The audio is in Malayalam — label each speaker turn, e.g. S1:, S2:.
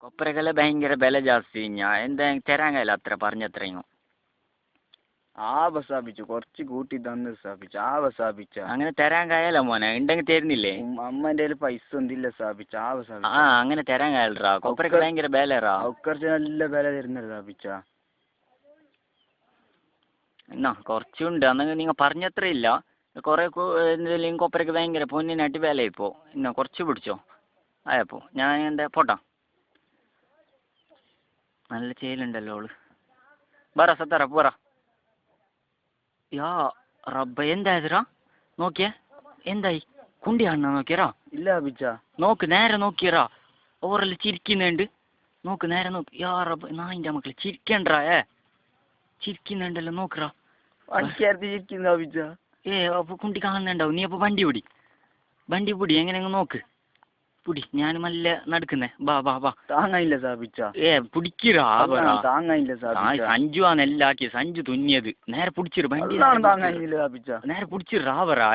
S1: കൊപ്രക്കെല്ലാം ഭയങ്കര വില ജാസ്തി ഞാൻ എന്താ തരാൻ കഴിയില്ല അത്ര പറഞ്ഞത്രയും.
S2: സ്ഥാപിച്ചു കുറച്ച് കൂട്ടി തന്ന് സ്ഥാപിച്ചു സ്ഥാപിച്ച
S1: അങ്ങനെ തരാൻ കഴിയല്ല മോനെ, ഉണ്ടെങ്കിൽ തരുന്നില്ലേ?
S2: അമ്മന്റെ കയ്യിൽ പൈസ ഒന്നില്ല സ്ഥാപിച്ച
S1: ആ അങ്ങനെ തരാൻ കഴിയല്ലറാ, കൊപ്രക്ക് ഭയങ്കര വിലറാ.
S2: കുറച്ച് നല്ല വില തരുന്നത് സ്ഥാപിച്ച
S1: എന്നാ കുറച്ചുണ്ട്, അന്നെങ്കിൽ നിങ്ങൾ പറഞ്ഞത്ര ഇല്ല. കുറെ എന്തെങ്കിലും കൊപ്രക്ക് ഭയങ്കര പൊന്നിനായിട്ട് വില ഇപ്പോൾ. എന്നാ കുറച്ച് പിടിച്ചോ ആയപ്പോൾ ഞാൻ എന്താ പോട്ടാ. നല്ല ചേലുണ്ടല്ലോ അവള്. പറ സത്തറ പോറ. യാ റബ്ബ എന്തായതരാ? നോക്കിയേ എന്തായി? കുണ്ടിയാണോ നോക്കിയറാ?
S2: ഇല്ല അഭിച്ച
S1: നോക്ക് നേരെ നോക്കിയറാ, ഓറെല്ലാം ചിരിക്കുന്നുണ്ട്. നോക്ക് നേരെ നോക്ക്. യാ റബ്ബ നായിൻ്റെ മക്കളെ ചിരിക്കണ്ടാ, ചിരിക്കുന്നുണ്ടല്ലോ നോക്കറാ.
S2: ചിരിക്കുന്ന അഭിച്ച
S1: അപ്പൊ കുണ്ടി കാണുന്നുണ്ടാവും. നീ അപ്പൊ വണ്ടി പിടി എങ്ങനെയെങ്കിലും നോക്ക്. പിടി, ഞാൻ നല്ല നടക്കുന്നേ. ബാ
S2: താങ്ങായില്ല സ്ഥാപിച്ച
S1: പിടിക്കറാ.
S2: താങ്ങായില്ല
S1: സഞ്ജു ആണെല്ലാം ആക്കിയ, സഞ്ജു തുന്നിയത്. നേരെ പിടിച്ചിട്ട് വണ്ടി
S2: താങ്ങായില്ല സ്ഥാപിച്ച
S1: നേരെ പിടിച്ചിട്ട് റാവറാ.